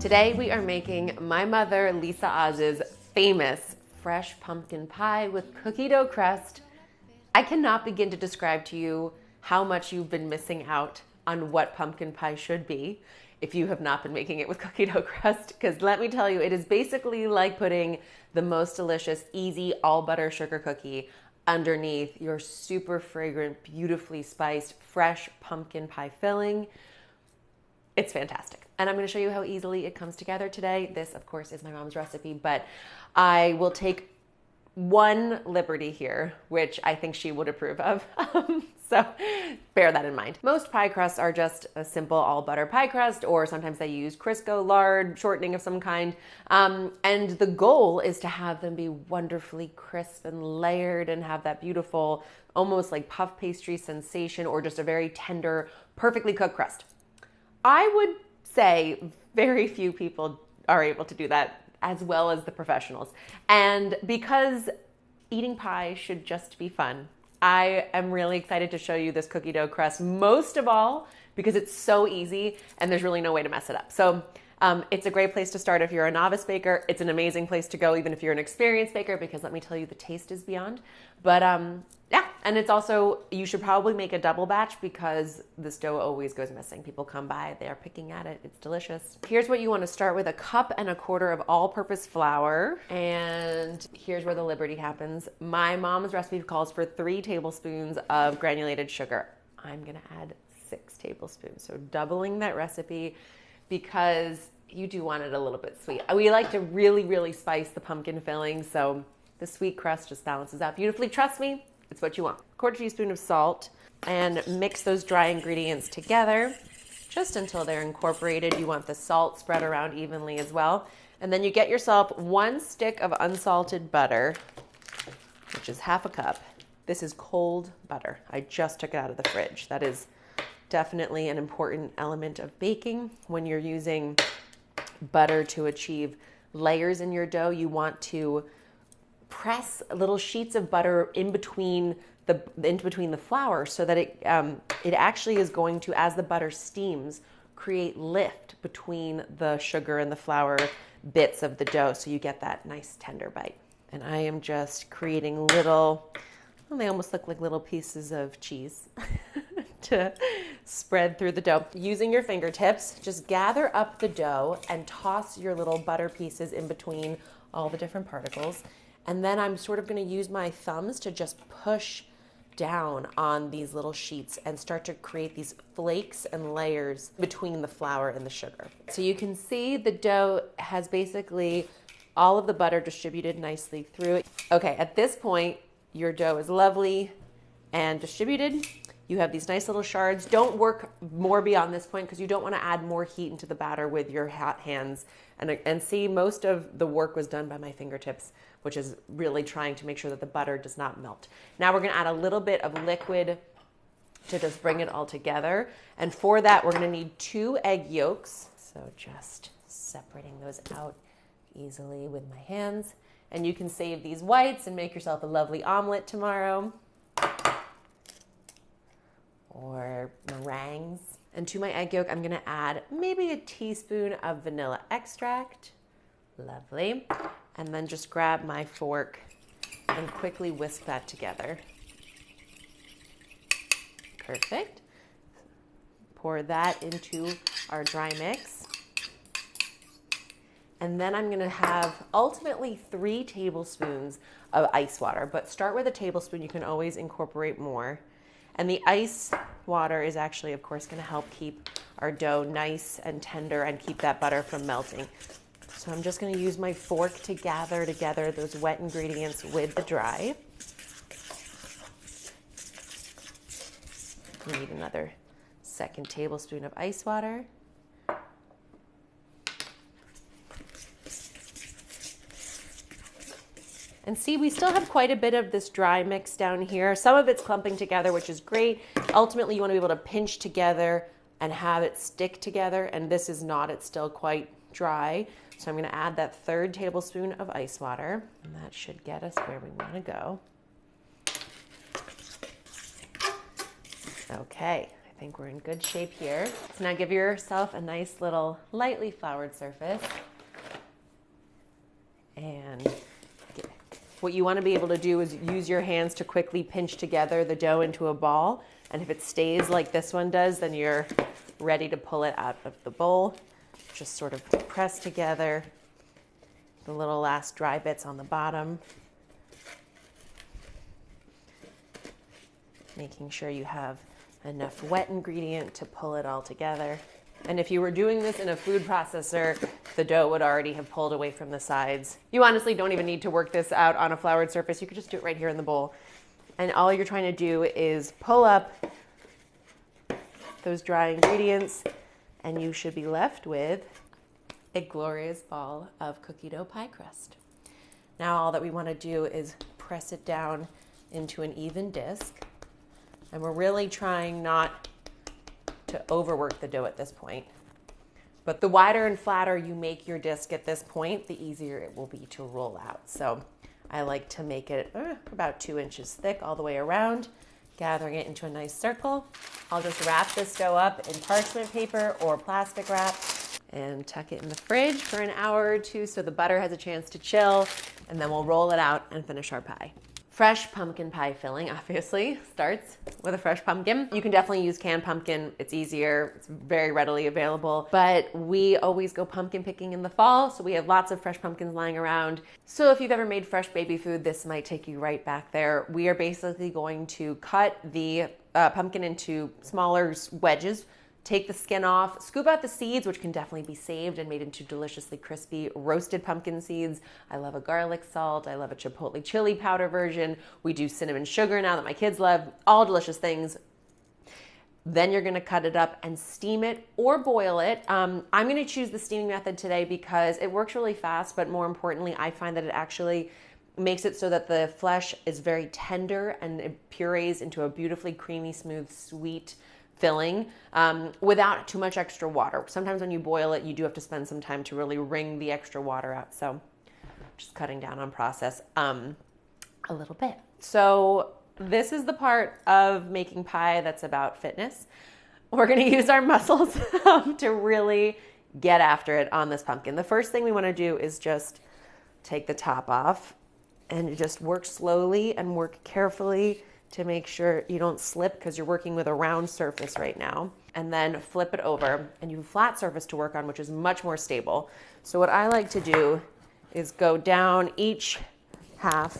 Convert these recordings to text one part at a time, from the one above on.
Today we are making my mother, Lisa Oz's famous fresh pumpkin pie with cookie dough crust. I cannot begin to describe to you how much you've been missing out on what pumpkin pie should be if you have not been making it with cookie dough crust, because let me tell you, it is basically like putting the most delicious, easy, all butter sugar cookie underneath your super fragrant, beautifully spiced, fresh pumpkin pie filling. It's fantastic. And I'm going to show you how easily it comes together today. This, of course, is my mom's recipe, but I will take one liberty here, which I think she would approve of. So bear that in mind. Most pie crusts are just a simple all butter pie crust, or sometimes they use Crisco lard, shortening of some kind. And the goal is to have them be wonderfully crisp and layered and have that beautiful, almost like puff pastry sensation, or just a very tender, perfectly cooked crust. I would say very few people are able to do that as well as the professionals. And because eating pie should just be fun, I am really excited to show you this cookie dough crust, most of all because it's so easy and there's really no way to mess it up. So it's a great place to start if you're a novice baker. It's an amazing place to go even if you're an experienced baker, because let me tell you, the taste is beyond. But yeah, and it's also, you should probably make a double batch because this dough always goes missing. People come by, they're picking at it, it's delicious. Here's what you want to start with: 1.25 cups of all-purpose flour. And here's where the liberty happens. My mom's recipe calls for 3 tablespoons of granulated sugar. I'm gonna add 6 tablespoons, so doubling that recipe, because you do want it a little bit sweet. We like to really, really spice the pumpkin filling, so the sweet crust just balances out beautifully. Trust me, it's what you want. 1/4 teaspoon of salt, and mix those dry ingredients together just until they're incorporated. You want the salt spread around evenly as well. And then you get yourself 1 stick of unsalted butter, which is 1/2 cup. This is cold butter. I just took it out of the fridge. That is definitely an important element of baking. When you're using butter to achieve layers in your dough, you want to press little sheets of butter in between the flour, so that it actually is going to, as the butter steams, create lift between the sugar and the flour bits of the dough, so you get that nice tender bite. And I am just creating little, well, they almost look like little pieces of cheese to spread through the dough. Using your fingertips, just gather up the dough and toss your little butter pieces in between all the different particles. And then I'm sort of going to use my thumbs to just push down on these little sheets and start to create these flakes and layers between the flour and the sugar. So you can see the dough has basically all of the butter distributed nicely through it. Okay, at this point, your dough is lovely and distributed. You have these nice little shards. Don't work more beyond this point because you don't want to add more heat into the batter with your hot hands. And see, most of the work was done by my fingertips, which is really trying to make sure that the butter does not melt. Now we're going to add a little bit of liquid to just bring it all together. And for that, we're going to need 2 egg yolks. So just separating those out easily with my hands. And you can save these whites and make yourself a lovely omelet tomorrow, or meringues. And to my egg yolk, I'm gonna add maybe a teaspoon of vanilla extract. Lovely. And then just grab my fork and quickly whisk that together. Perfect. Pour that into our dry mix. And then I'm gonna have ultimately 3 tablespoons of ice water, but start with a tablespoon. You can always incorporate more. And the ice water is actually, of course, going to help keep our dough nice and tender and keep that butter from melting. So I'm just going to use my fork to gather together those wet ingredients with the dry. We need another 2nd tablespoon of ice water. And see, we still have quite a bit of this dry mix down here. Some of it's clumping together, which is great. Ultimately, you want to be able to pinch together and have it stick together. And this is not, it's still quite dry. So I'm going to add that 3rd tablespoon of ice water. And that should get us where we want to go. Okay, I I think we're in good shape here. So now give yourself a nice little lightly floured surface. And what you want to be able to do is use your hands to quickly pinch together the dough into a ball. And if it stays like this one does, then you're ready to pull it out of the bowl. Just sort of press together the little last dry bits on the bottom. Making sure you have enough wet ingredient to pull it all together. And if you were doing this in a food processor, the dough would already have pulled away from the sides. You honestly don't even need to work this out on a floured surface. You could just do it right here in the bowl. And all you're trying to do is pull up those dry ingredients, and you should be left with a glorious ball of cookie dough pie crust. Now all that we want to do is press it down into an even disc. And we're really trying not to overwork the dough at this point. But the wider and flatter you make your disc at this point, the easier it will be to roll out. So I like to make it about 2 inches thick all the way around, gathering it into a nice circle. I'll just wrap this dough up in parchment paper or plastic wrap and tuck it in the fridge for an hour or two so the butter has a chance to chill, and then we'll roll it out and finish our pie. Fresh pumpkin pie filling obviously starts with a fresh pumpkin. You can definitely use canned pumpkin. It's easier. It's very readily available. But we always go pumpkin picking in the fall, so we have lots of fresh pumpkins lying around. So if you've ever made fresh baby food, this might take you right back there. We are basically going to cut the pumpkin into smaller wedges, take the skin off, scoop out the seeds, which can definitely be saved and made into deliciously crispy roasted pumpkin seeds. I love a garlic salt. I love a chipotle chili powder version. We do cinnamon sugar now that my kids love. All delicious things. Then you're gonna cut it up and steam it or boil it. I'm gonna choose the steaming method today because it works really fast, but more importantly, I find that it actually makes it so that the flesh is very tender and it purees into a beautifully creamy, smooth, sweet filling without too much extra water. Sometimes when you boil it, you do have to spend some time to really wring the extra water out. So just cutting down on process a little bit. So this is the part of making pie that's about fitness. We're gonna use our muscles to really get after it on this pumpkin. The first thing we wanna do is just take the top off and just work slowly and work carefully to make sure you don't slip because you're working with a round surface right now. And then flip it over and you have a flat surface to work on, which is much more stable. So what I like to do is go down each half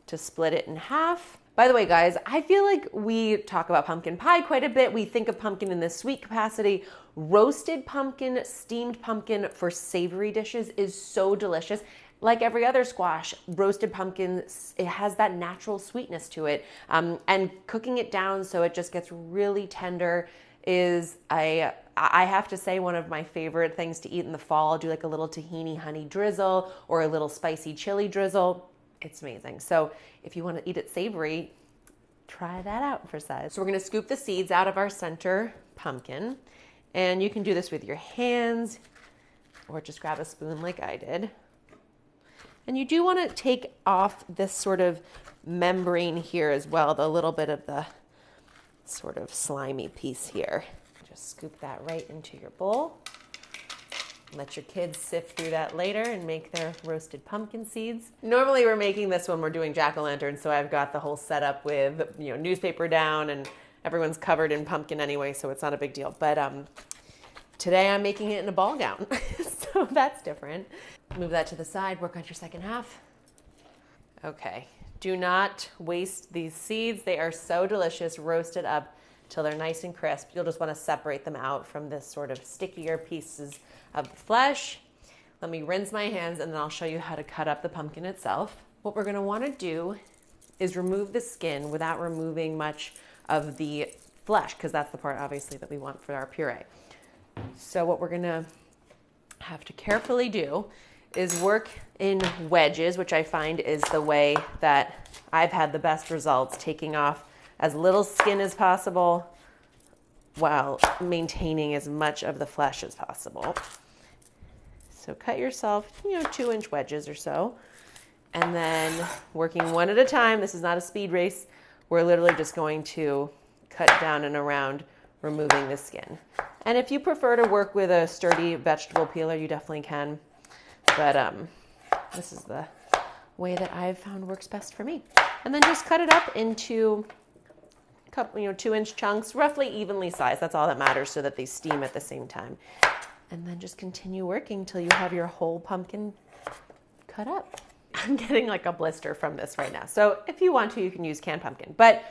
to split it in half. By the way, guys, I feel like we talk about pumpkin pie quite a bit. We think of pumpkin in this sweet capacity. Roasted pumpkin, steamed pumpkin for savory dishes is so delicious. Like every other squash, roasted pumpkin, it has that natural sweetness to it. And cooking it down so it just gets really tender is, I have to say, one of my favorite things to eat in the fall. I'll do like a little tahini honey drizzle or a little spicy chili drizzle. It's amazing. So if you want to eat it savory, try that out for size. So we're going to scoop the seeds out of our center pumpkin. And you can do this with your hands or just grab a spoon like I did. And you do want to take off this sort of membrane here as well, the little bit of the sort of slimy piece here. Just scoop that right into your bowl. Let your kids sift through that later and make their roasted pumpkin seeds. Normally we're making this when we're doing jack-o'-lanterns, so I've got the whole setup with, newspaper down, and everyone's covered in pumpkin anyway, so it's not a big deal. But today I'm making it in a ball gown, so that's different. Move that to the side, work on your second half. Okay, do not waste these seeds. They are so delicious, roasted up till they're nice and crisp. You'll just want to separate them out from this sort of stickier pieces of the flesh. Let me rinse my hands and then I'll show you how to cut up the pumpkin itself. What we're gonna wanna do is remove the skin without removing much of the flesh, because that's the part obviously that we want for our puree. So what we're gonna have to carefully do is work in wedges, which I find is the way that I've had the best results, taking off as little skin as possible while maintaining as much of the flesh as possible. So cut yourself, 2-inch wedges or so, and then working one at a time. This is not a speed race. We're literally just going to cut down and around removing the skin. And if you prefer to work with a sturdy vegetable peeler, you definitely can. But this is the way that I've found works best for me. And then just cut it up into 2-inch chunks, roughly evenly sized. That's all that matters, so that they steam at the same time. And then just continue working till you have your whole pumpkin cut up. I'm getting like a blister from this right now. So if you want to, you can use canned pumpkin. But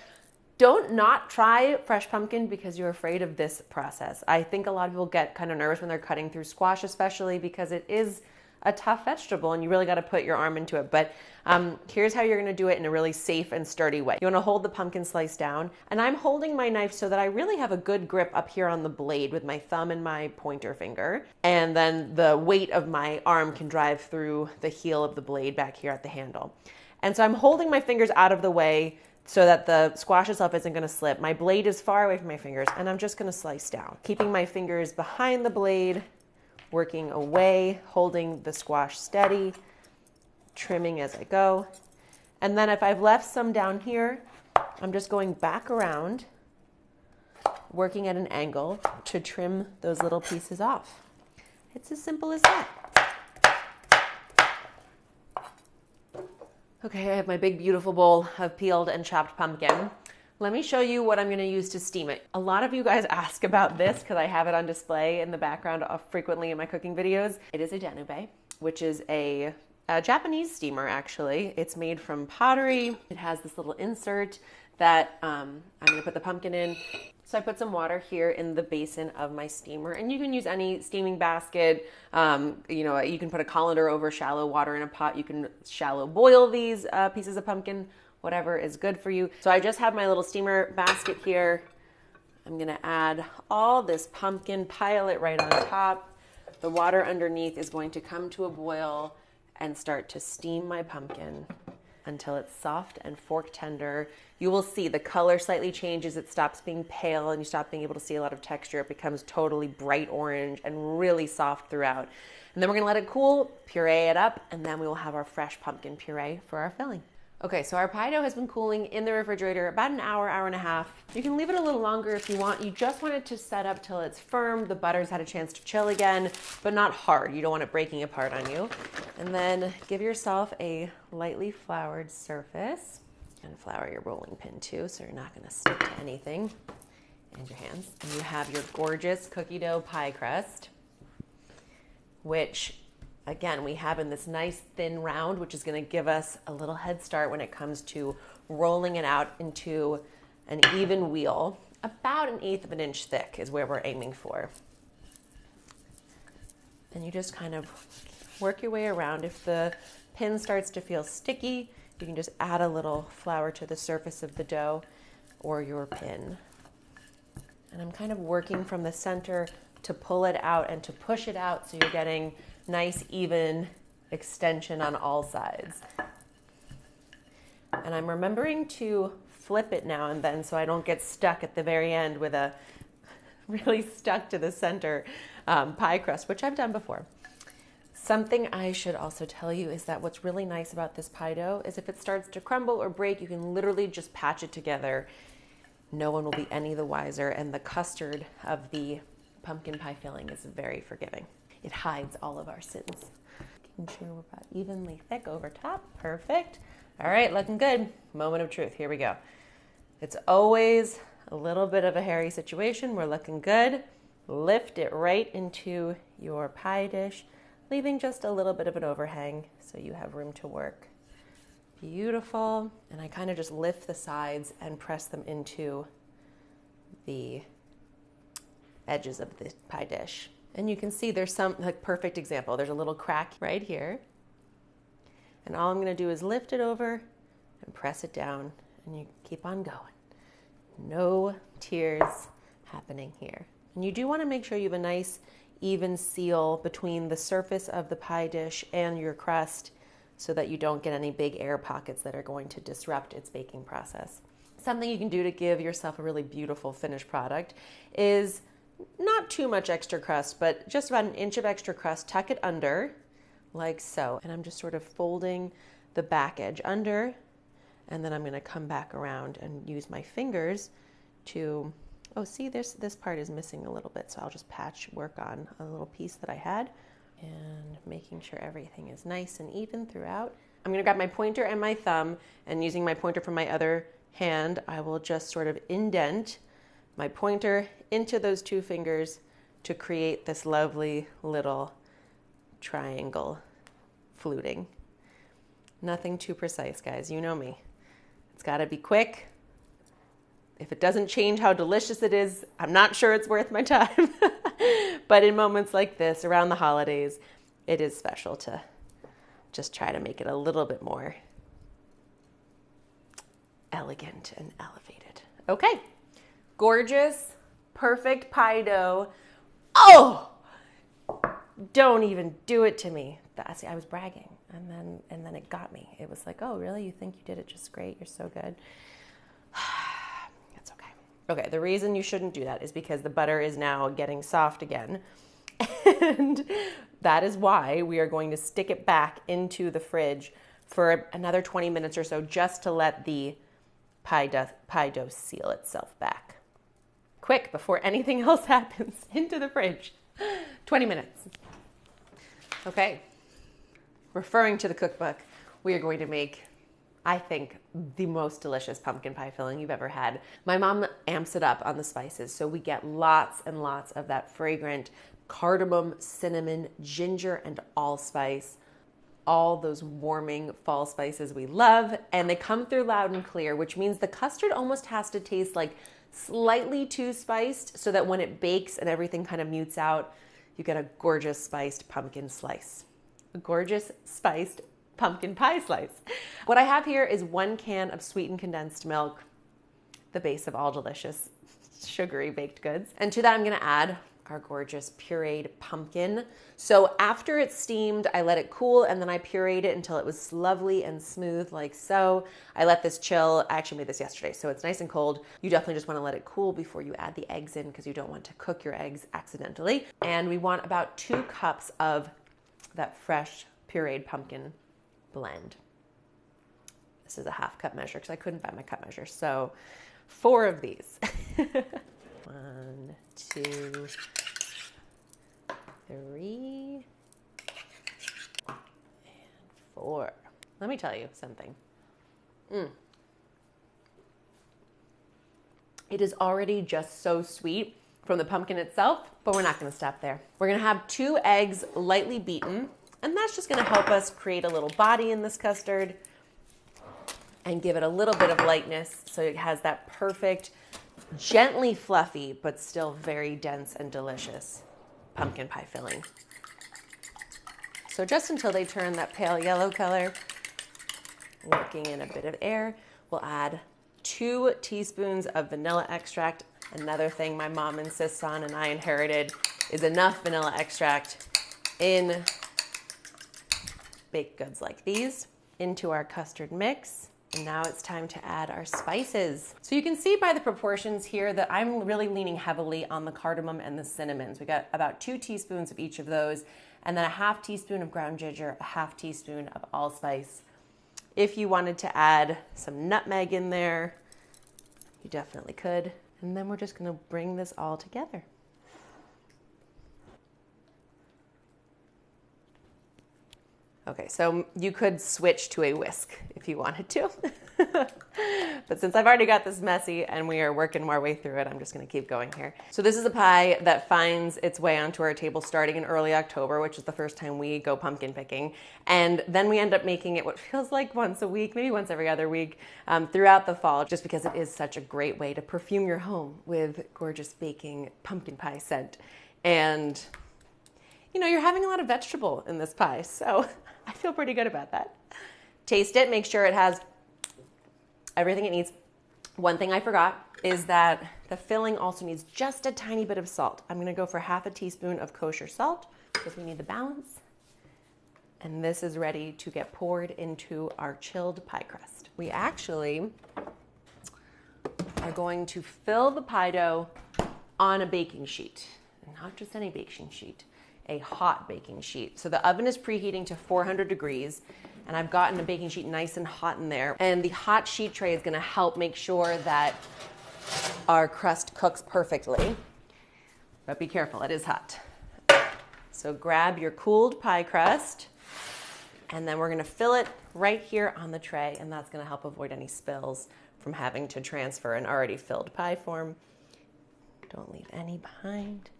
don't not try fresh pumpkin because you're afraid of this process. I think a lot of people get kind of nervous when they're cutting through squash, especially because it is a tough vegetable and you really got to put your arm into it. But here's how you're going to do it in a really safe and sturdy way. You want to hold the pumpkin slice down, and I'm holding my knife so that I really have a good grip up here on the blade with my thumb and my pointer finger, and then the weight of my arm can drive through the heel of the blade back here at the handle. And so I'm holding my fingers out of the way so that the squash itself isn't going to slip. My blade is far away from my fingers, and I'm just going to slice down, keeping my fingers behind the blade, working away, holding the squash steady, trimming as I go. And then if I've left some down here, I'm just going back around, working at an angle to trim those little pieces off. It's as simple as that. Okay, I have my big beautiful bowl of peeled and chopped pumpkin. Let me show you what I'm going to use to steam it. A lot of you guys ask about this because I have it on display in the background frequently in my cooking videos. It is a danube, which is a Japanese steamer actually. It's made from pottery. It has this little insert that I'm going to put the pumpkin in. So I put some water here in the basin of my steamer, and you can use any steaming basket. You can put a colander over shallow water in a pot. You can shallow boil these pieces of pumpkin, whatever is good for you. So I just have my little steamer basket here. I'm gonna add all this pumpkin, pile it right on top. The water underneath is going to come to a boil and start to steam my pumpkin until it's soft and fork tender. You will see the color slightly changes. It stops being pale and you stop being able to see a lot of texture. It becomes totally bright orange and really soft throughout. And then we're gonna let it cool, puree it up, and then we will have our fresh pumpkin puree for our filling. Okay, so our pie dough has been cooling in the refrigerator about an hour, hour and a half. You can leave it a little longer if you want. You just want it to set up till it's firm. The butter's had a chance to chill again, but not hard. You don't want it breaking apart on you. And then give yourself a lightly floured surface, and flour your rolling pin too, so you're not gonna stick to anything in your hands. And you have your gorgeous cookie dough pie crust, which again, we have in this nice thin round, which is going to give us a little head start when it comes to rolling it out into an even wheel. About 1/8 of an inch thick is where we're aiming for. And you just kind of work your way around. If the pin starts to feel sticky, you can just add a little flour to the surface of the dough or your pin. And I'm kind of working from the center to pull it out and to push it out so you're getting nice even extension on all sides. And I'm remembering to flip it now and then so I don't get stuck at the very end with a really stuck to the center pie crust, which I've done before. Something I should also tell you is that what's really nice about this pie dough is if it starts to crumble or break, you can literally just patch it together. No one will be any the wiser, and the custard of the pumpkin pie filling is very forgiving. It hides all of our sins. Making sure we're about evenly thick over top. Perfect. All right, looking good. Moment of truth. Here we go. It's always a little bit of a hairy situation. We're looking good. Lift it right into your pie dish, leaving just a little bit of an overhang so you have room to work. Beautiful. And I kind of just lift the sides and press them into the edges of the pie dish. And you can see there's some, like, perfect example. There's a little crack right here. And all I'm going to do is lift it over and press it down, and you keep on going. No tears happening here. And you do want to make sure you have a nice even seal between the surface of the pie dish and your crust so that you don't get any big air pockets that are going to disrupt its baking process. Something you can do to give yourself a really beautiful finished product is not too much extra crust, but just about 1 inch of extra crust. Tuck it under like so. And I'm just sort of folding the back edge under, and then I'm going to come back around and use my fingers to Oh, see, this part is missing a little bit, so I'll just patch work on a little piece that I had and making sure everything is nice and even throughout. I'm gonna grab my pointer and my thumb, and using my pointer from my other hand, I will just sort of indent my pointer into those two fingers to create this lovely little triangle fluting. Nothing too precise, guys. You know me. It's gotta be quick. If it doesn't change how delicious it is, I'm not sure it's worth my time. But in moments like this, around the holidays, it is special to just try to make it a little bit more elegant and elevated. Okay, gorgeous, perfect pie dough. Oh, don't even do it to me. See, I was bragging, and then it got me. It was like, oh, really? You think you did it just great? You're so good. It's okay. Okay, the reason you shouldn't do that is because the butter is now getting soft again. And that is why we are going to stick it back into the fridge for another 20 minutes or so, just to let the pie dough seal itself back. Quick, before anything else happens, into the fridge. 20 minutes. Okay. Referring to the cookbook, we are going to make, I think, the most delicious pumpkin pie filling you've ever had. My mom amps it up on the spices, so we get lots and lots of that fragrant cardamom, cinnamon, ginger, and allspice. All those warming fall spices we love, and they come through loud and clear, which means the custard almost has to taste like slightly too spiced, so that when it bakes and everything kind of mutes out, you get a gorgeous spiced pumpkin slice. A gorgeous spiced pumpkin pie slice. What I have here is 1 can of sweetened condensed milk, the base of all delicious sugary baked goods. And to that, I'm gonna add our gorgeous pureed pumpkin. So after it's steamed, I let it cool, and then I pureed it until it was lovely and smooth like so. I let this chill. I actually made this yesterday, so it's nice and cold. You definitely just want to let it cool before you add the eggs in, because you don't want to cook your eggs accidentally. And we want about 2 cups of that fresh pureed pumpkin blend. This is a 1/2 cup measure because I couldn't find my cup measure. So 4 of these. 1, 2, 3, and 4. Let me tell you something. It is already just so sweet from the pumpkin itself, but we're not going to stop there. We're going to have 2 eggs lightly beaten, and that's just going to help us create a little body in this custard and give it a little bit of lightness so it has that perfect, gently fluffy, but still very dense and delicious pumpkin pie filling. So just until they turn that pale yellow color, working in a bit of air, we'll add 2 teaspoons of vanilla extract. Another thing my mom insists on and I inherited is enough vanilla extract in baked goods like these into our custard mix. And now it's time to add our spices. So you can see by the proportions here that I'm really leaning heavily on the cardamom and the cinnamons. We got about 2 teaspoons of each of those, and then a 1/2 teaspoon of ground ginger, a 1/2 teaspoon of allspice. If you wanted to add some nutmeg in there, you definitely could. And then we're just gonna bring this all together. Okay, so you could switch to a whisk if you wanted to. But since I've already got this messy and we are working our way through it, I'm just gonna keep going here. So this is a pie that finds its way onto our table starting in early October, which is the first time we go pumpkin picking. And then we end up making it what feels like once a week, maybe once every other week, throughout the fall, just because it is such a great way to perfume your home with gorgeous baking pumpkin pie scent. And you know, you're having a lot of vegetable in this pie, so I feel pretty good about that. Taste it, make sure it has everything it needs. One thing I forgot is that the filling also needs just a tiny bit of salt. I'm gonna go for 1/2 teaspoon of kosher salt because we need the balance. And this is ready to get poured into our chilled pie crust. We actually are going to fill the pie dough on a baking sheet, not just any baking sheet, a hot baking sheet. So the oven is preheating to 400 degrees, and I've gotten a baking sheet nice and hot in there. And the hot sheet tray is gonna help make sure that our crust cooks perfectly. But be careful, it is hot. So grab your cooled pie crust, and then we're gonna fill it right here on the tray, and that's gonna help avoid any spills from having to transfer an already filled pie form. Don't leave any behind.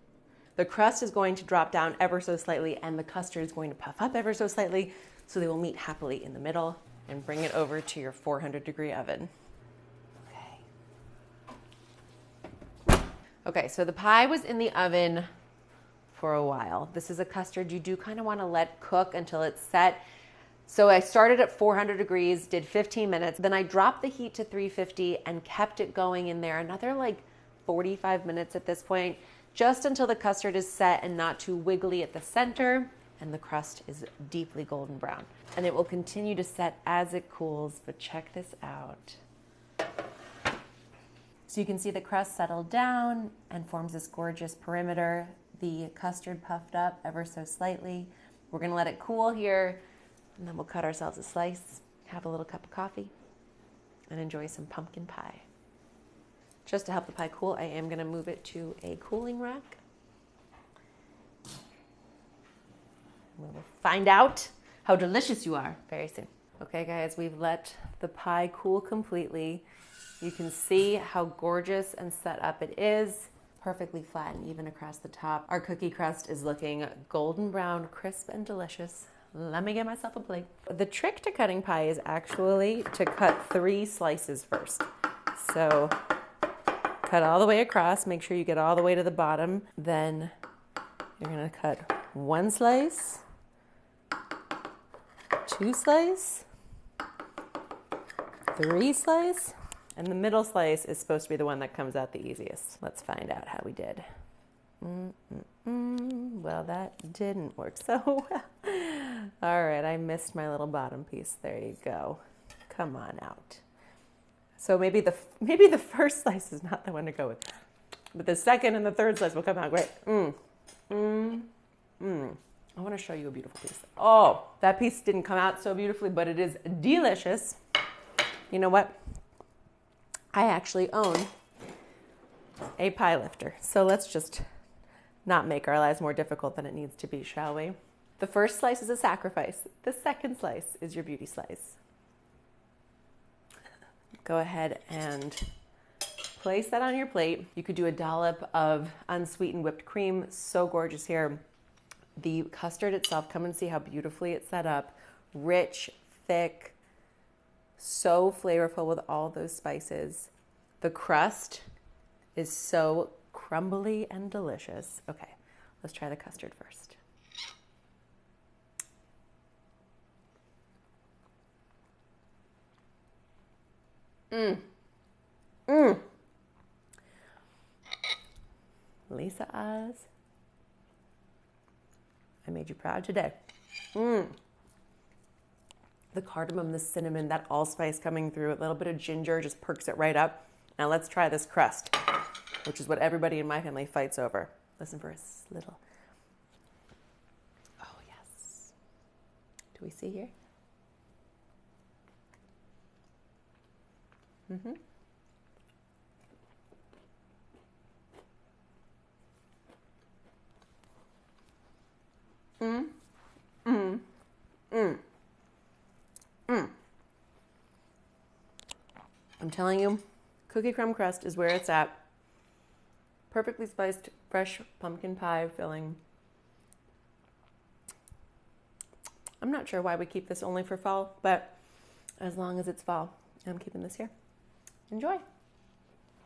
The crust is going to drop down ever so slightly, and the custard is going to puff up ever so slightly, so they will meet happily in the middle. And bring it over to your 400-degree oven. Okay, so the pie was in the oven for a while. This is a custard you do kind of want to let cook until it's set. So I started at 400 degrees, did 15 minutes. Then I dropped the heat to 350 and kept it going in there another like 45 minutes at this point, just until the custard is set and not too wiggly at the center and the crust is deeply golden brown. And it will continue to set as it cools, but check this out. So you can see the crust settled down and forms this gorgeous perimeter. The custard puffed up ever so slightly. We're gonna let it cool here, and then we'll cut ourselves a slice, have a little cup of coffee, and enjoy some pumpkin pie. Just to help the pie cool, I am gonna move it to a cooling rack. We will find out how delicious you are very soon. Okay guys, we've let the pie cool completely. You can see how gorgeous and set up it is. Perfectly flat and even across the top. Our cookie crust is looking golden brown, crisp and delicious. Let me get myself a plate. The trick to cutting pie is actually to cut 3 slices first. So cut all the way across, make sure you get all the way to the bottom. Then you're gonna cut 1 slice, 2 slice, 3 slice, and the middle slice is supposed to be the one that comes out the easiest. Let's find out how we did. Well, that didn't work so well. All right, I missed my little bottom piece. There you go. Come on out. So maybe the first slice is not the one to go with, but the second and the third slice will come out great. I want to show you a beautiful piece. Oh, that piece didn't come out so beautifully, but it is delicious. You know what? I actually own a pie lifter. So let's just not make our lives more difficult than it needs to be, shall we? The first slice is a sacrifice. The second slice is your beauty slice. Go ahead and place that on your plate. You could do a dollop of unsweetened whipped cream. So gorgeous here. The custard itself, come and see how beautifully it's set up. Rich, thick, so flavorful with all those spices. The crust is so crumbly and delicious. Okay, let's try the custard first. Lisa Oz, I made you proud today. The cardamom, the cinnamon, that allspice coming through, a little bit of ginger just perks it right up. Now let's try this crust, which is what everybody in my family fights over. Listen for a little. Oh yes. Do we see here? I'm telling you, cookie crumb crust is where it's at. Perfectly spiced, fresh pumpkin pie filling. I'm not sure why we keep this only for fall, but as long as it's fall, I'm keeping this here. Enjoy.